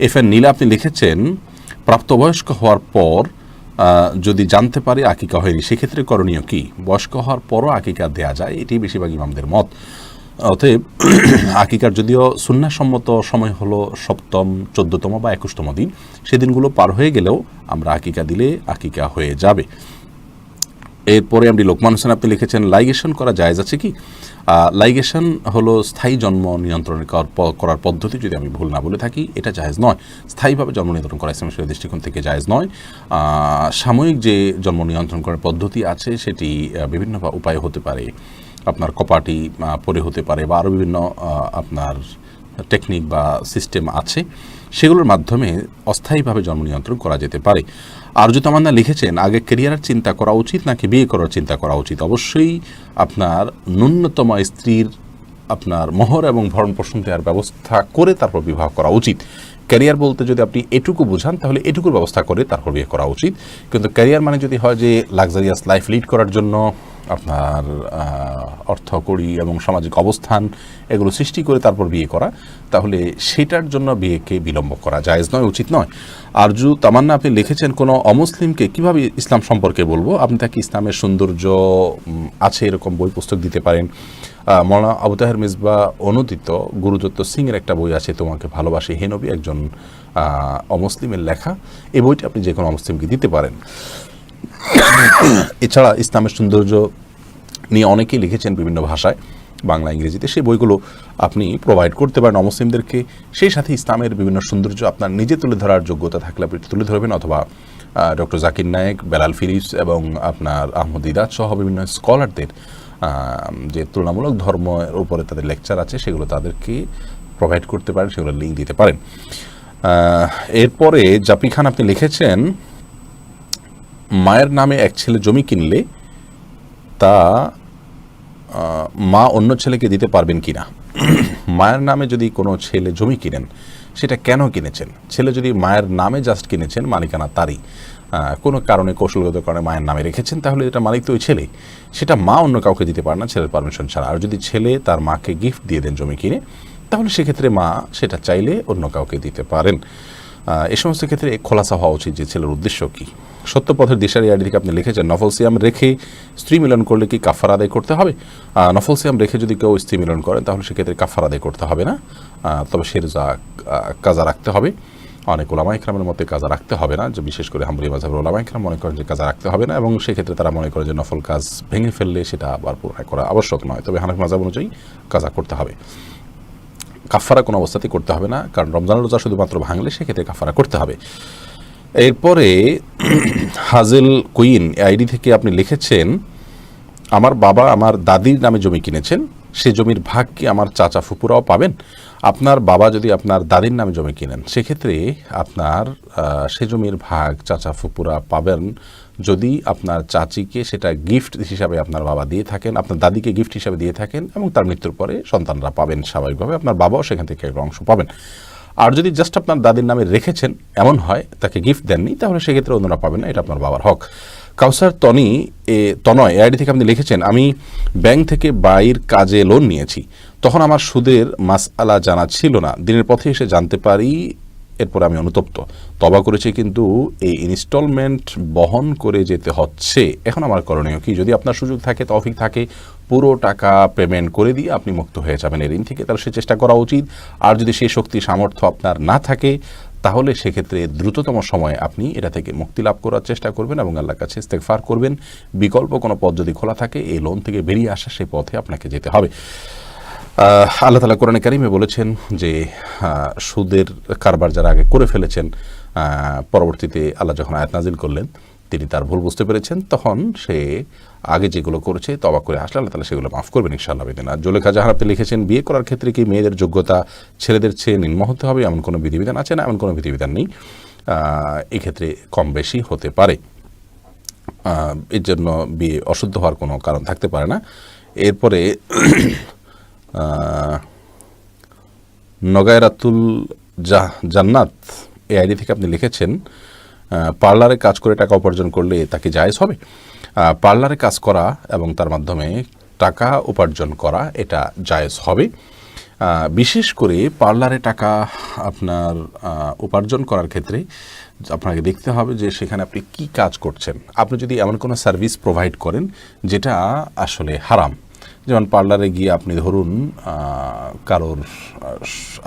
FN নীলা আপনি লিখেছেন প্রাপ্তবয়স্ক হওয়ার পর যদি জানতে পারে আকিকা হয়নি সেক্ষেত্রে করণীয় কি? বয়স্ক হওয়ার পরও আকিকা দেয়া যায়, এটি বেশিরভাগ ইমামদের মত। অতএব আকিকার যদিও সুন্নাহসম্মত সময় হলো 7ম, 14তম বা 21তম দিন, সেদিনগুলো পার হয়ে গেলেও আমরা আকিকা দিলে আকিকা হয়ে যাবে। এরপরে আপনি লোকমান হোসেন আপনি লিখেছেন লাইগেশন করা জায়েজ আছে কি? লাইগেশন হলো স্থায়ী জন্ম নিয়ন্ত্রণ করার পদ্ধতি, যদি আমি ভুল না বলে থাকি, এটা জায়েজ নয়। স্থায়ীভাবে জন্ম নিয়ন্ত্রণ করা ইসলামের শরীয়তের দৃষ্টিকোণ থেকে জায়েজ নয়। সাময়িক যে জন্ম নিয়ন্ত্রণ করার পদ্ধতি আছে সেটি বিভিন্ন উপায়ে হতে পারে, আপনার কপাটি পরে হতে পারে, বা আরও বিভিন্ন আপনার টেকনিক বা সিস্টেম আছে, সেগুলোর মাধ্যমে অস্থায়ীভাবে জন্ম নিয়ন্ত্রণ করা যেতে পারে। আর যদি তামান্না লিখেছেন আগে ক্যারিয়ারের চিন্তা করা উচিত নাকি বিয়ে করার চিন্তা করা উচিত? অবশ্যই আপনার ন্যূনতম স্ত্রীর আপনার মোহর এবং ভরণ পোষণ দেওয়ার ব্যবস্থা করে তারপর বিবাহ করা উচিত। ক্যারিয়ার বলতে যদি আপনি এটুকু বোঝান তাহলে এটুকুর ব্যবস্থা করে তারপর বিয়ে করা উচিত। কিন্তু ক্যারিয়ার মানে যদি হয় যে লাক্সারিয়াস লাইফ লিড করার জন্য আপনার অর্থ কড়ি এবং সামাজিক অবস্থান এগুলো সৃষ্টি করে তারপর বিয়ে করা, তাহলে সেটার জন্য বিয়েকে বিলম্ব করা জায়েজ নয়, উচিত নয়। আরজু তামান্না আপনি লিখেছেন কোনো অমুসলিমকে কিভাবে ইসলাম সম্পর্কে বলবো? আপনি তাকে ইসলামের সৌন্দর্য আছে এরকম বই পুস্তক দিতে পারেন। মৌলানা আবু তাহের মিসবা অনুদিত গুরুদত্ত সিংয়ের একটা বই আছে, তোমাকে ভালোবাসি হে নবী, একজন অমুসলিমের লেখা। এই বইটি আপনি যে কোনো অমুসলিমকে দিতে পারেন। এছাড়া ইসলামের সৌন্দর্য নিয়ে অনেকেই লিখেছেন বিভিন্ন ভাষায়, বাংলা ইংরেজিতে, সেই বইগুলো আপনি প্রোভাইড করতে পারেন অমুসলিমদেরকে। সেই সাথে ইসলামের বিভিন্ন সৌন্দর্য আপনার নিজে তুলে ধরার যোগ্যতা থাকলে আপনি তুলে ধরবেন, অথবা doctor Zakir Naik, Bilal Philips এবং আপনার আহমদ দিদাত সহ বিভিন্ন স্কলারদের যে তুলনামূলক ধর্মের উপরে তাদের লেকচার আছে সেগুলো তাদেরকে প্রোভাইড করতে পারেন, সেগুলো লিঙ্ক দিতে পারেন। এরপরে জাপি খান আপনি লিখেছেন মায়ের নামে এক ছেলে জমি কিনলে তা মা অন্য ছেলেকে দিতে পারবেন কি না? মায়ের নামে যদি কোনো ছেলে জমি কিনেন, সেটা কেন কিনেছেন? ছেলে যদি মায়ের নামে জাস্ট কিনেছেন, মালিকানা তারই, কোনো কারণে কৌশলগত কারণে মায়ের নামে রেখেছেন, তাহলে এটা মালিক তো ওই ছেলে, সেটা মা অন্য কাউকে দিতে পারে না ছেলের পারমিশন ছাড়া। আর যদি ছেলে তার মাকে গিফট দিয়ে দেন জমি কিনে, তাহলে সেক্ষেত্রে মা সেটা চাইলে অন্য কাউকে দিতে পারেন। এ সমস্ত ক্ষেত্রে খোলাসা হওয়া উচিত যে ছেলের উদ্দেশ্য কী। সত্যপথের দিশারি আইডি থেকে আপনি লিখেছেন নফল সিয়াম রেখে স্ত্রী মিলন করলে কি কাফারা আদায় করতে হবে? নফল সিয়াম রেখে যদি কেউ স্ত্রী মিলন করেন তাহলে সেক্ষেত্রে কাফারা আদায় করতে হবে না, তবে সে কাজা রাখতে হবে। অনেক ওলামা ইকরামের মতে কাজা রাখতে হবে না, যে বিশেষ করে হাম্বলি মাযহাবের ওলামা ইকরাম মনে করেন যে কাজা রাখতে হবে না, এবং সেক্ষেত্রে তারা মনে করে যে নফল কাজ ভেঙে ফেললে সেটা আবার পুনরায় করা আবশ্যক নয়, তবে হানাফি মাযহাব অনুযায়ী কাজা করতে হবে। কাফারা কোনো অবস্থাতেই করতে হবে না, কারণ রমজানের রোজা শুধুমাত্র ভাঙলে সেক্ষেত্রে কাফারা করতে হবে। এরপরে হাজেল কুইন আইডি থেকে আপনি লিখেছেন আমার বাবা আমার দাদির নামে জমি কিনেছেন, সে জমির ভাগ কি আমার চাচা ফুপুরাও পাবেন? আপনার বাবা যদি আপনার দাদির নামে জমি কিনেন, সেক্ষেত্রে আপনার সে জমির ভাগ চাচা ফুপুরা পাবেন যদি আপনার চাচিকে সেটা গিফট হিসাবে আপনার বাবা দিয়ে থাকেন, আপনার দাদিকে গিফট হিসাবে দিয়ে থাকেন, এবং তার মৃত্যুর পরে সন্তানরা পাবেন স্বাভাবিকভাবে, আপনার বাবাও সেখান থেকে একটা অংশ পাবেন। আর যদি জাস্ট আপনার দাদির নামে রেখেছেন এমন হয়, তাকে গিফট দেননি, তাহলে সেক্ষেত্রে অন্যরা পাবেন না, এটা আপনার বাবার হক। কাউসার তনয় এআইডি থেকে আপনি লিখেছেন আমি ব্যাংক থেকে বাইর কাজে লোন নিয়েছি, তখন আমার সুদের মাসআলা জানা ছিল না, দিনের পথে এসে জানতে পারি, এরপর আমি অনুতপ্ত, তওবা করেছি, কিন্তু এই ইনস্টলমেন্ট বহন করে যেতে হচ্ছে, এখন আমার করণীয় কি? যদি আপনার সুযোগ থাকে, তৌফিক থাকে, পুরো টাকা পেমেন্ট করে দিয়ে আপনি মুক্ত হয়ে যাবেন এই ঋণ থেকে, তাহলে সে চেষ্টা করা উচিত। আর যদি সেই শক্তি সামর্থ্য আপনার না থাকে, তাহলে সেক্ষেত্রে দ্রুততম সময়ে আপনি এটা থেকে মুক্তি লাভ করার চেষ্টা করবেন এবং আল্লাহর কাছে ইস্তেগফার করবেন। বিকল্প কোনো পথ যদি খোলা থাকে, এই লোন থেকে বেরিয়ে আসা সেই পথে আপনাকে যেতে হবে। আল্লাহ তাআলা কোরআনে কারিমে বলেছেন যে সুদের কারবার যারা আগে করে ফেলেছেন, পরবর্তীতে আল্লাহ যখন আয়াত নাজিল করলেন, তিনি তার ভুল বুঝতে পেরেছেন, তখন সে আগে যেগুলো করেছে তওবা করে আসলে আল্লাহ তাআলা সেগুলো মাফ করবেন ইনশাআল্লাহ। আর জুলেখা জাহান আপনি লিখেছেন বিয়ে করার ক্ষেত্রে কি মেয়েদের যোগ্যতা ছেলেদের চেয়ে নিম্ন হতে হবে এমন কোনো বিধিবিধান আছে? না, এমন কোনো বিধিবিধান নেই, এক্ষেত্রে কম বেশি হতে পারে, এর জন্য বিয়ে অশুদ্ধ হওয়ার কোনো কারণ থাকতে পারে না। এরপরে নগায়রাতুল জান্নাত এই আইডি থেকে আপনি লিখেছেন পার্লারে কাজ করে টাকা উপার্জন করলে তাকে জায়েজ হবে? পার্লারে কাজ করা এবং তার মাধ্যমে টাকা উপার্জন করা এটা জায়েজ হবে। বিশেষ করে পার্লারে টাকা আপনার উপার্জন করার ক্ষেত্রে আপনাকে দেখতে হবে যে সেখানে আপনি কি কাজ করছেন। আপনি যদি এমন কোনো সার্ভিস প্রোভাইড করেন যেটা আসলে হারাম, যেমন পার্লারে গিয়ে আপনি ধরুন কারোর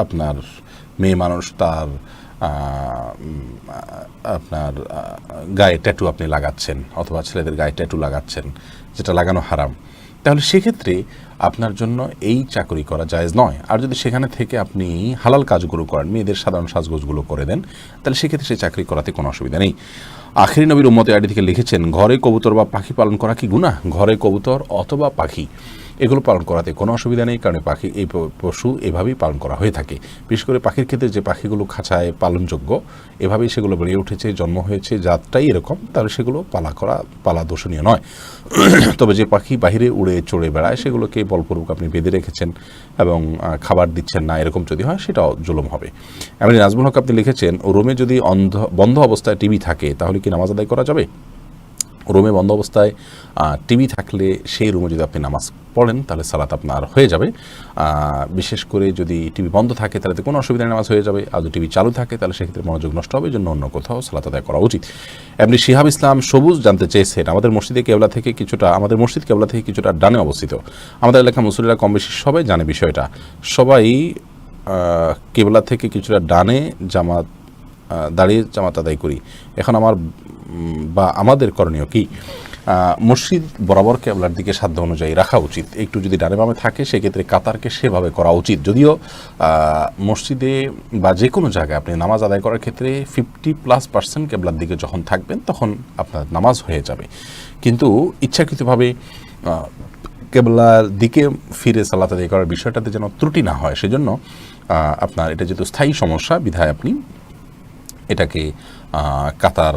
আপনার মেয়ে মানুষ তার আপনার গায়ে ট্যাটু আপনি লাগাচ্ছেন, অথবা ছেলেদের গায়ে ট্যাটু লাগাচ্ছেন যেটা লাগানো হারাম, তাহলে সেক্ষেত্রে আপনার জন্য এই চাকরি করা জায়েজ নয়। আর যদি সেখানে থেকে আপনি হালাল কাজগুলো করেন, মেয়েদের সাধারণ সাজগোজগুলো করে দেন, তাহলে সেক্ষেত্রে সেই চাকরি করাতে কোনো অসুবিধা নেই। আখিরি নবীর উম্মতে আইডি থেকে লিখেছেন, ঘরে কবুতর বা পাখি পালন করা কি গুনাহ? ঘরে কবুতর অথবা পাখি এগুলো পালন করাতে কোনো অসুবিধা নেই, কারণ পাখি এই পশু এভাবেই পালন করা হয়ে থাকে। বিশেষ করে পাখির ক্ষেত্রে যে পাখিগুলো খাঁচায় পালনযোগ্য, এভাবেই সেগুলো বেড়ে উঠেছে, জন্ম হয়েছে, জাতটাই এরকম, তাহলে সেগুলো পালা দোষণীয় নয়। তবে যে পাখি বাহিরে উড়ে চড়ে বেড়ায় সেগুলোকে বলপূর্বক আপনি বেঁধে রেখেছেন এবং খাবার দিচ্ছেন না, এরকম যদি হয় সেটাও জুলুম হবে। এমনি নাজমুল হক আপনি লিখেছেন, রুমে যদি বন্ধ অবস্থায় টিভি থাকে তাহলে কি নামাজ আদায় করা যাবে? রুমে বন্ধ অবস্থায় টিভি থাকলে সেই রুমে যদি আপনি নামাজ পড়েন তাহলে সালাত আপনার হয়ে যাবে। বিশেষ করে যদি টিভি বন্ধ থাকে তাহলে তো কোনো অসুবিধা নামাজ হয়ে যাবে, আর যদি টিভি চালু থাকে তাহলে সেক্ষেত্রে মনোযোগ নষ্ট হবে, এই জন্য অন্য কোথাও সালাত আদায় করা উচিত। এমনি শিহাব ইসলাম সবুজ জানতে চেয়েছেন, আমাদের মসজিদ কেবলা থেকে কিছুটা ডানে অবস্থিত। আমাদের এলাকা মুসল্লিরা কম বেশি সবাই জানে বিষয়টা, সবাই কেবলা থেকে কিছুটা ডানে দাঁড়িয়ে জামাত আদায় করি। এখন আমাদের করণীয় কি? মসজিদ বরাবর কেবলার দিকে সাধ্য অনুযায়ী রাখা উচিত। একটু যদি ডানে বামে থাকে সেক্ষেত্রে কাতারকে সেভাবে করা উচিত। যদিও মসজিদে বা যে কোনো জায়গায় আপনি নামাজ আদায় করার ক্ষেত্রে 50+% কেবলার দিকে যখন থাকবেন তখন আপনার নামাজ হয়ে যাবে, কিন্তু ইচ্ছাকৃতভাবে কেবলার দিকে ফিরে সালাত আদায় করার বিষয়টাতে যেন ত্রুটি না হয়, সেজন্য আপনার এটা যেহেতু স্থায়ী সমস্যা, বিধায় আপনি এটাকে কাতার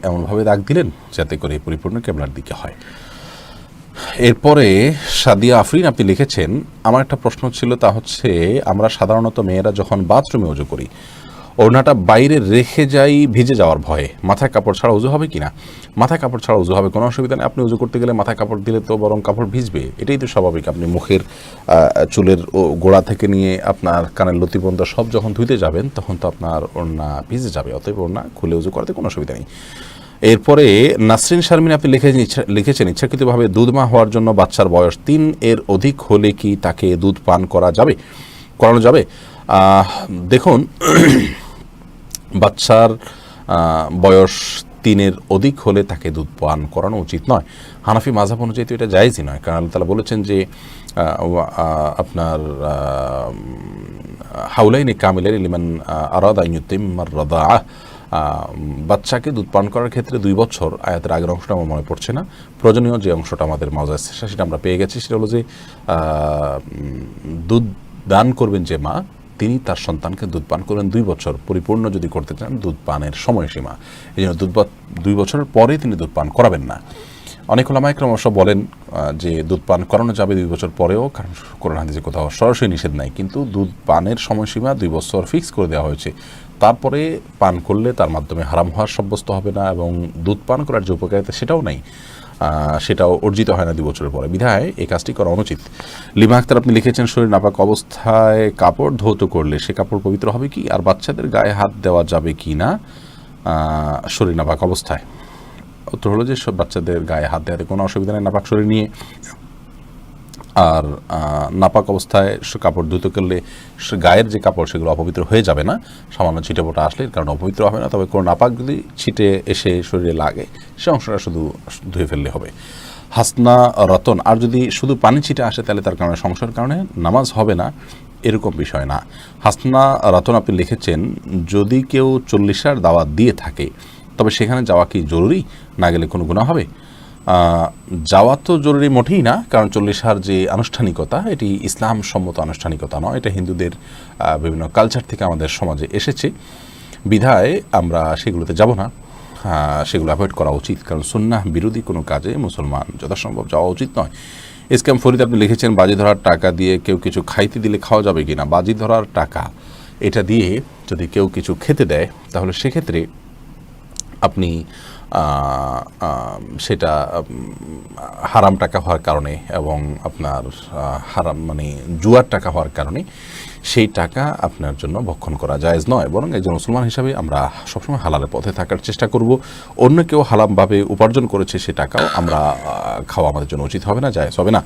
এমনভাবে দাগ দিলেন যাতে করে পরিপূর্ণ কেবলার দিকে হয়। এরপরে সাদিয়া আফরিন আপনি লিখেছেন, আমার একটা প্রশ্ন ছিল, তা হচ্ছে আমরা সাধারণত মেয়েরা যখন বাথরুমে ওযু করি ওড়নাটা বাইরে রেখে যাই ভিজে যাওয়ার ভয়ে, মাথায় কাপড় ছাড়া উযু হবে কিনা? মাথায় কাপড় ছাড়া উযু হবে, কোনো অসুবিধা নেই। আপনি উযু করতে গেলে মাথায় কাপড় দিলে তো বরং কাপড় ভিজবে, এটাই তো স্বাভাবিক। আপনি মুখের চুলের গোড়া থেকে নিয়ে আপনার কানের লতি পর্যন্ত সব যখন ধুইতে যাবেন তখন তো আপনার ওড়না ভিজে যাবে, অতএব ওড়না খুলে উযু করতে কোনো অসুবিধা নেই। এরপরে নাসরিন শারমিন আপনি লিখেছেন, ইচ্ছাকৃতভাবে দুধ মা হওয়ার জন্য বাচ্চার বয়স 3 এর অধিক হলে কি তাকে দুধ পান করানো যাবে? দেখুন, বাচ্চার বয়স 3 এর অধিক হলে তাকে দুধ পান করানো উচিত নয়। হানাফি মাযহাব অনুযায়ী তো এটা জায়েজই নয়, কারণ আল্লাহ তাআলা বলেছেন যে আপনার হাউলাইনি কামিলাইনি লিমান আরাদা আন ইউতিম্মার রাদাআহ, বাচ্চাকে দুধ পান করার ক্ষেত্রে 2 বছর, আয়াতের আগের অংশটা আমার মনে পড়ছে না, প্রয়োজনীয় যে অংশটা আমাদের মাওজা সেটা আমরা পেয়ে গেছি, সেটা হলো যে দুধ দান করবেন যে মা, তিনি তার সন্তানকে দুধ পান করবেন 2 বছর, পরিপূর্ণ যদি করতে চান দুধ পানের সময়সীমা। এই জন্য 2 বছরের পরে তিনি দুধ পান করাবেন না। অনেক ওলামা ইকরাম অবশ্য বলেন যে দুধ পান করানো যাবে 2 বছর পরেও, কারণ কোরআন হাদিসে কোথাও সরাসরি নিষেধ নাই, কিন্তু দুধ পানের সময়সীমা 2 বছর ফিক্স করে দেওয়া হয়েছে। তারপরে পান করলে তার মাধ্যমে হারাম হওয়ার সাব্যস্ত হবে না, এবং দুধ পান করার যে উপকারিতা সেটাও নাই, সেটাও অর্জিত হয় না 2 বছরের পরে, বিধায় এই কাজটি করা অনুচিত। লিমা আক্তার আপনি লিখেছেন, শরীর নাপাক অবস্থায় কাপড় ধৌত করলে সে কাপড় পবিত্র হবে কি? আর বাচ্চাদের গায়ে হাত দেওয়া যাবে কি না শরীর নাপাক অবস্থায়? উত্তর হলো যে সব বাচ্চাদের গায়ে হাত দেওয়াতে কোনো অসুবিধা নেই নাপাক শরীর নিয়ে। আর নাপাক অবস্থায় কাপড় ধুত করলে গায়ের যে কাপড় সেগুলো অপবিত্র হয়ে যাবে না, সামান্য ছিটেফোঁটা আসলে কারণ অপবিত্র হবে না। তবে কোনো নাপাক যদি ছিটে এসে শরীরে লাগে সে অংশটা শুধু ধুয়ে ফেললে হবে। হাসনা রতন, আর যদি শুধু পানি ছিটে আসে তাহলে তার কারণে সমস্যার কারণে নামাজ হবে না, এরকম বিষয় না। হাসনা রতন আপনি লিখেছেন, যদি কেউ 40 দাওয়াত দিয়ে থাকে তবে সেখানে যাওয়া কি জরুরি? না গেলে কোনো গুনাহ হবে? যাওয়া তো জরুরি মোটেই না, কারণ 40 যে আনুষ্ঠানিকতা এটি ইসলাম সম্মত আনুষ্ঠানিকতা নয়, এটা হিন্দুদের বিভিন্ন কালচার থেকে আমাদের সমাজে এসেছে, বিধায় আমরা সেগুলোতে যাব না, সেগুলো অ্যাভয়েড করা উচিত, কারণ সুন্নাহ বিরোধী কোনো কাজে মুসলমান যথাসম্ভব যাওয়া উচিত নয়। এসকেম ফরিদ আপনি লিখেছেন, বাজি ধরার টাকা দিয়ে কেউ কিছু খাইতে দিলে খাওয়া যাবে কি না? বাজি ধরার টাকা এটা দিয়ে যদি কেউ কিছু খেতে দেয় তাহলে সেক্ষেত্রে আপনি সেটা হারাম টাকা হওয়ার কারণে এবং আপনার হারাম মানে জুয়ার টাকা হওয়ার কারণে সেই টাকা আপনার জন্য ভক্ষণ করা জায়েজ নয়, বরং একজন মুসলমান হিসাবে আমরা সবসময় হালালের পথে থাকার চেষ্টা করব। অন্য কেউ হারামভাবে উপার্জন করেছে সে টাকাও আমরা খাওয়া আমাদের জন্য উচিত হবে না, জায়েজ হবে না।